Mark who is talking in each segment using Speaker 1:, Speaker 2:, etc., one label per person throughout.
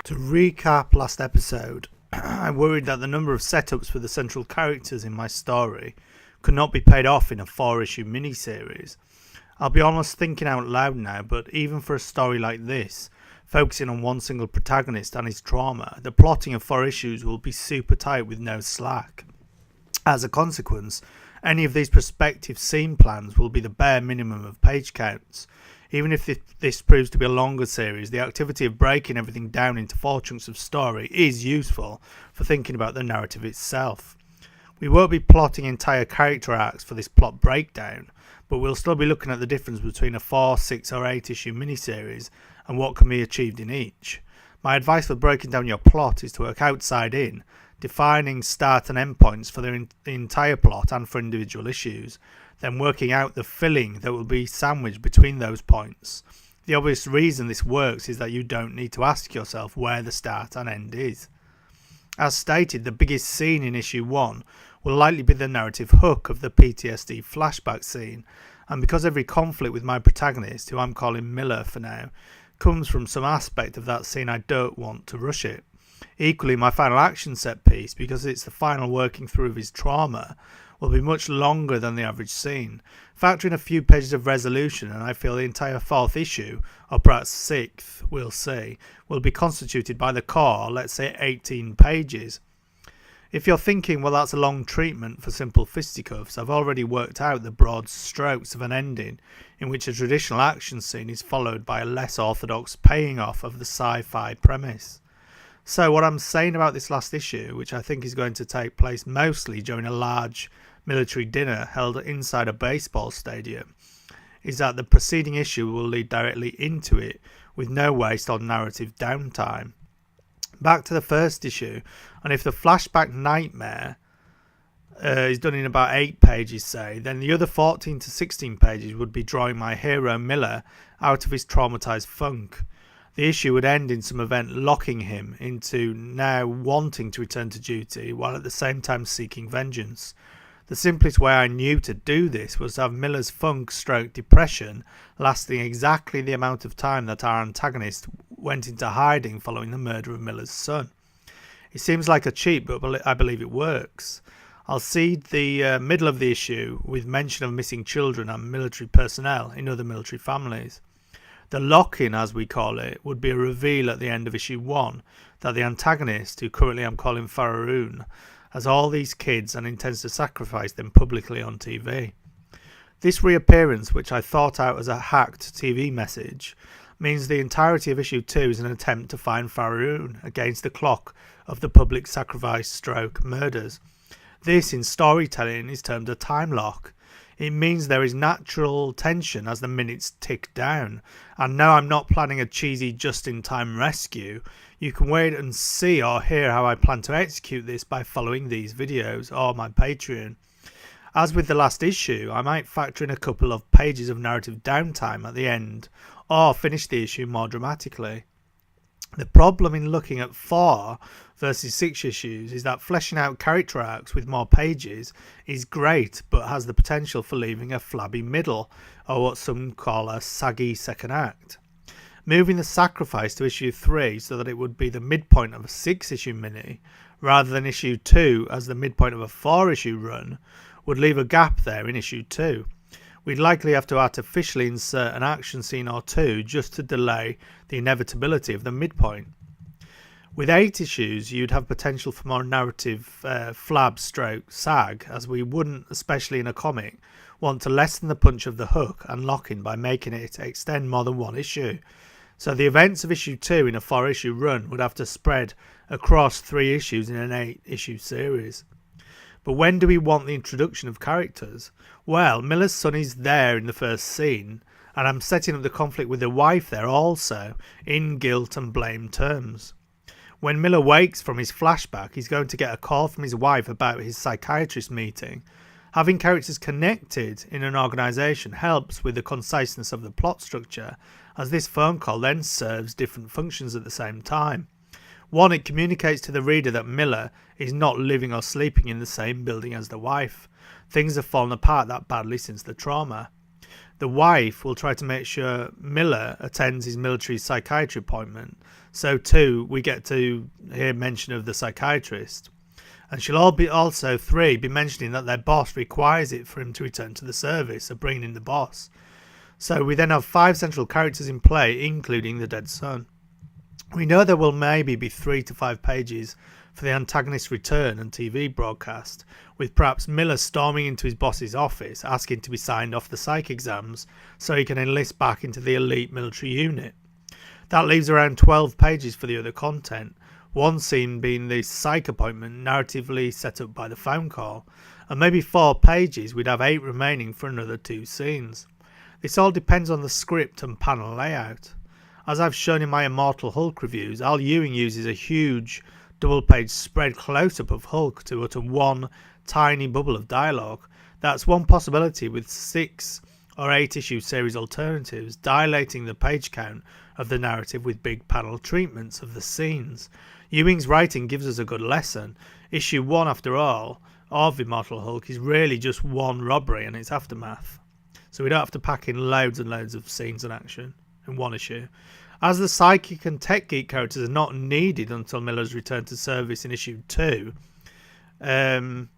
Speaker 1: To recap last episode, I worried that the number of setups for the central characters in my story could not be paid off in a 4-issue miniseries. I'll be honest, thinking out loud now, but even for a story like this, focusing on one single protagonist and his trauma, the plotting of 4 issues will be super tight with no slack. As a consequence, any of these prospective scene plans will be the bare minimum of page counts. Even if this proves to be a longer series, the activity of breaking everything down into 4 chunks of story is useful for thinking about the narrative itself. We won't be plotting entire character arcs for this plot breakdown, but we'll still be looking at the difference between a 4, 6 or 8 issue miniseries and what can be achieved in each. My advice for breaking down your plot is to work outside in, defining start and end points for the entire plot and for individual issues, then working out the filling that will be sandwiched between those points. The obvious reason this works is that you don't need to ask yourself where the start and end is. As stated, the biggest scene in issue 1 will likely be the narrative hook of the PTSD flashback scene, and because every conflict with my protagonist, who I'm calling Miller for now, comes from some aspect of that scene, I don't want to rush it. Equally, my final action set piece, because it's the final working through of his trauma, will be much longer than the average scene. Factor in a few pages of resolution and I feel the entire 4th issue, or perhaps 6th, we'll see, will be constituted by the core, let's say 18 pages. If you're thinking, well, that's a long treatment for simple fisticuffs, I've already worked out the broad strokes of an ending in which a traditional action scene is followed by a less orthodox paying off of the sci-fi premise. So what I'm saying about this last issue, which I think is going to take place mostly during a large military dinner held inside a baseball stadium, is that the preceding issue will lead directly into it with no waste on narrative downtime. Back to the first issue, and if the flashback nightmare is done in about 8 pages, say, then the other 14 to 16 pages would be drawing my hero Miller out of his traumatized funk. The issue would end in some event locking him into now wanting to return to duty while at the same time seeking vengeance. The simplest way I knew to do this was to have Miller's funk/depression lasting exactly the amount of time that our antagonist went into hiding following the murder of Miller's son. It seems like a cheat, but I believe it works. I'll seed the middle of the issue with mention of missing children and military personnel in other military families. The lock-in, as we call it, would be a reveal at the end of issue 1 that the antagonist, who currently I'm calling Faroon, has all these kids and intends to sacrifice them publicly on TV. This reappearance, which I thought out as a hacked TV message, means the entirety of issue 2 is an attempt to find Faroon against the clock of the public sacrifice/murders. This, in storytelling, is termed a time lock. It means there is natural tension as the minutes tick down. And no, I'm not planning a cheesy just-in-time rescue. You can wait and see or hear how I plan to execute this by following these videos or my Patreon. As with the last issue, I might factor in a couple of pages of narrative downtime at the end, or finish the issue more dramatically. The problem in looking at 4 versus 6 issues is that fleshing out character arcs with more pages is great, but has the potential for leaving a flabby middle, or what some call a saggy second act. Moving the sacrifice to issue 3 so that it would be the midpoint of a 6-issue mini, rather than issue 2 as the midpoint of a 4-issue run, would leave a gap there in issue 2. We'd likely have to artificially insert an action scene or 2 just to delay the inevitability of the midpoint. With 8 issues, you'd have potential for more narrative flab/sag, as we wouldn't, especially in a comic, want to lessen the punch of the hook and lock-in by making it extend more than 1 issue. So the events of issue 2 in a 4-issue run would have to spread across 3 issues in an 8-issue series. But when do we want the introduction of characters? Well, Miller's son is there in the first scene, and I'm setting up the conflict with the wife there also, in guilt and blame terms. When Miller wakes from his flashback, he's going to get a call from his wife about his psychiatrist meeting. Having characters connected in an organisation helps with the conciseness of the plot structure, as this phone call then serves different functions at the same time. 1, it communicates to the reader that Miller is not living or sleeping in the same building as the wife. Things have fallen apart that badly since the trauma. The wife will try to make sure Miller attends his military psychiatry appointment. So too, we get to hear mention of the psychiatrist. And she'll also be mentioning that their boss requires it for him to return to the service, so bringing in the boss. So we then have 5 central characters in play, including the dead son. We know there will maybe be 3 to 5 pages for the antagonist's return and TV broadcast, with perhaps Miller storming into his boss's office asking to be signed off the psych exams so he can enlist back into the elite military unit. That leaves around 12 pages for the other content, one scene being the psych appointment narratively set up by the phone call, and maybe 4 pages. We'd have 8 remaining for another 2 scenes. This all depends on the script and panel layout. As I've shown in my Immortal Hulk reviews, Al Ewing uses a huge double-page spread close-up of Hulk to utter one tiny bubble of dialogue. That's one possibility with 6 or 8 issue series alternatives, dilating the page count of the narrative with big panel treatments of the scenes. Ewing's writing gives us a good lesson. Issue 1, after all, of Immortal Hulk is really just one robbery and its aftermath. So we don't have to pack in loads and loads of scenes and action in one issue. As the psychic and tech geek characters are not needed until Miller's return to service in issue 2, the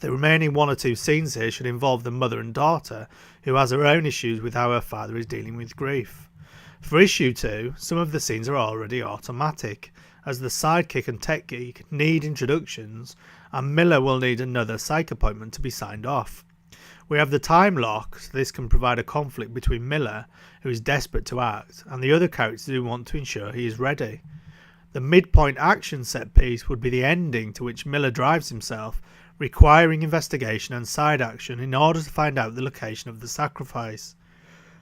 Speaker 1: remaining 1 or 2 scenes here should involve the mother and daughter, who has her own issues with how her father is dealing with grief. For issue 2, some of the scenes are already automatic, as the sidekick and tech geek need introductions, and Miller will need another psych appointment to be signed off. We have the time lock, so this can provide a conflict between Miller, who is desperate to act, and the other characters who want to ensure he is ready. The midpoint action set piece would be the ending to which Miller drives himself, requiring investigation and side action in order to find out the location of the sacrifice.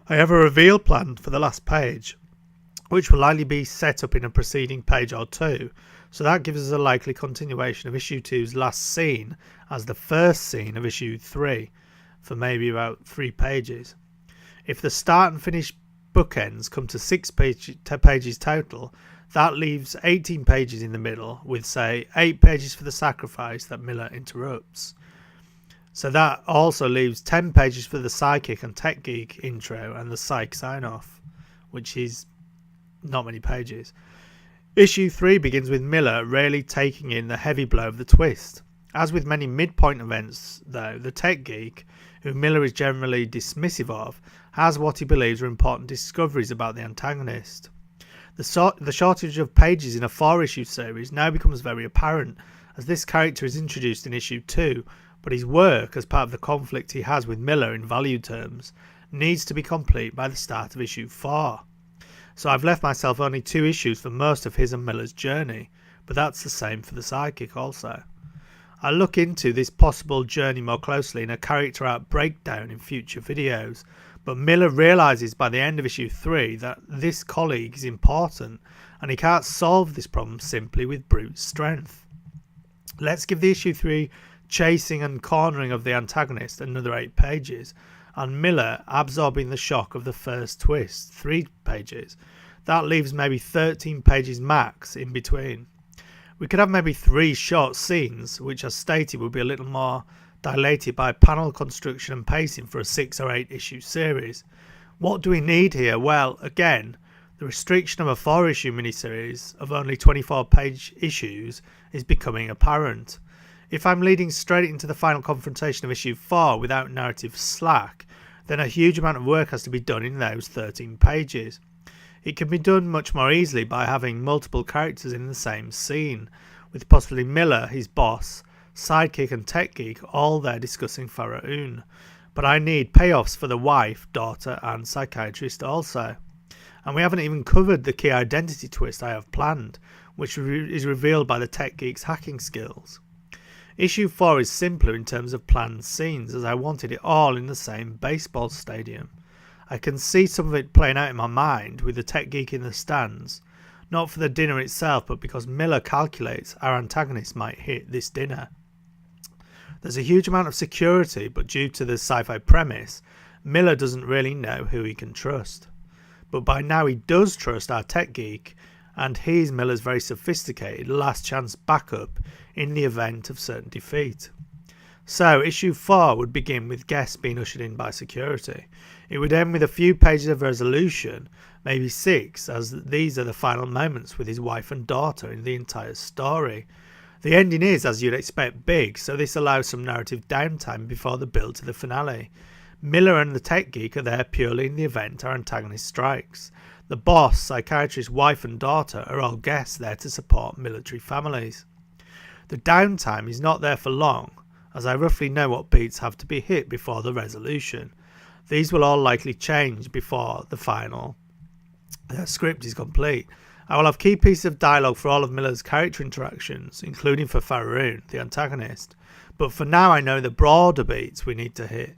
Speaker 1: I have a reveal planned for the last page, which will likely be set up in a preceding page or 2, so that gives us a likely continuation of issue 2's last scene as the first scene of issue 3, for maybe about 3 pages. If the start and finish bookends come to 6 pages total, that leaves 18 pages in the middle, with say 8 pages for the sacrifice that Miller interrupts. So that also leaves 10 pages for the psychic and tech geek intro and the psych sign off, which is not many pages. Issue 3 begins with Miller really taking in the heavy blow of the twist. As with many midpoint events though, the tech geek, who Miller is generally dismissive of, has what he believes are important discoveries about the antagonist. The shortage of pages in a 4-issue series now becomes very apparent, as this character is introduced in issue 2, but his work as part of the conflict he has with Miller in value terms needs to be complete by the start of issue 4. So I've left myself only 2 issues for most of his and Miller's journey, but that's the same for the psychic also. I'll look into this possible journey more closely in a character arc breakdown in future videos, but Miller realises by the end of issue 3 that this colleague is important and he can't solve this problem simply with brute strength. Let's give the issue 3 chasing and cornering of the antagonist another 8 pages, and Miller absorbing the shock of the first twist 3 pages. That leaves maybe 13 pages max in between. We could have maybe 3 short scenes, which as stated would be a little more dilated by panel construction and pacing for a 6 or 8 issue series. What do we need here? Well, again, the restriction of a 4-issue miniseries of only 24 page issues is becoming apparent. If I'm leading straight into the final confrontation of issue 4 without narrative slack, then a huge amount of work has to be done in those 13 pages. It can be done much more easily by having multiple characters in the same scene, with possibly Miller, his boss, sidekick and tech geek all there discussing Pharaoh. But I need payoffs for the wife, daughter and psychiatrist also. And we haven't even covered the key identity twist I have planned, which is revealed by the tech geek's hacking skills. Issue 4 is simpler in terms of planned scenes, as I wanted it all in the same baseball stadium. I can see some of it playing out in my mind with the tech geek in the stands, not for the dinner itself but because Miller calculates our antagonist might hit this dinner. There's a huge amount of security, but due to the sci-fi premise, Miller doesn't really know who he can trust. But by now he does trust our tech geek, and he's Miller's very sophisticated last chance backup in the event of certain defeat. So, issue 4 would begin with guests being ushered in by security. It would end with a few pages of resolution, maybe 6, as these are the final moments with his wife and daughter in the entire story. The ending is, as you'd expect, big, so this allows some narrative downtime before the build to the finale. Miller and the tech geek are there purely in the event our antagonist strikes. The boss, psychiatrist, wife and daughter are all guests there to support military families. The downtime is not there for long, as I roughly know what beats have to be hit before the resolution. These will all likely change before the final script is complete. I will have key pieces of dialogue for all of Miller's character interactions, including for Faroon, the antagonist. But for now I know the broader beats we need to hit.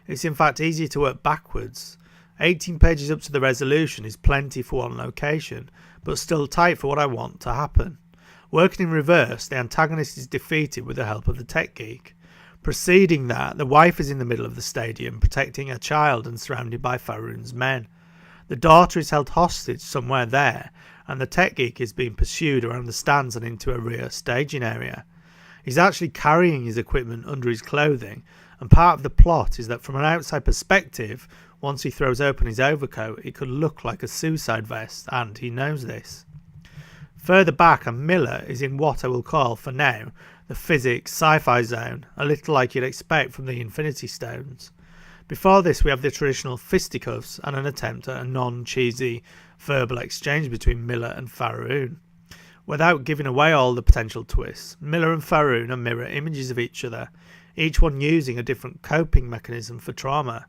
Speaker 1: It's in fact easier to work backwards. 18 pages up to the resolution is plenty for one location, but still tight for what I want to happen. Working in reverse, the antagonist is defeated with the help of the tech geek. Preceding that, the wife is in the middle of the stadium, protecting her child and surrounded by Faroon's men. The daughter is held hostage somewhere there, and the tech geek is being pursued around the stands and into a rear staging area. He's actually carrying his equipment under his clothing, and part of the plot is that from an outside perspective, once he throws open his overcoat, it could look like a suicide vest, and he knows this. Further back, and Miller is in what I will call, for now, the physics sci-fi zone, a little like you'd expect from the Infinity Stones. Before this we have the traditional fisticuffs and an attempt at a non-cheesy verbal exchange between Miller and Faroon. Without giving away all the potential twists, Miller and Faroon are mirror images of each other, each one using a different coping mechanism for trauma.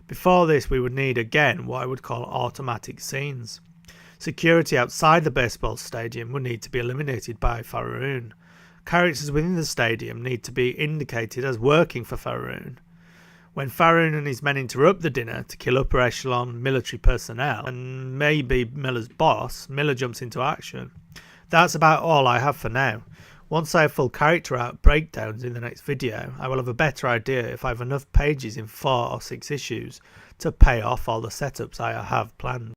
Speaker 1: Before this we would need again what I would call automatic scenes. Security outside the baseball stadium would need to be eliminated by Faroon. Characters within the stadium need to be indicated as working for Faroon. When Faroon and his men interrupt the dinner to kill upper echelon military personnel and maybe Miller's boss, Miller jumps into action. That's about all I have for now. Once I have full character arc breakdowns in the next video, I will have a better idea if I have enough pages in 4 or 6 issues to pay off all the setups I have planned.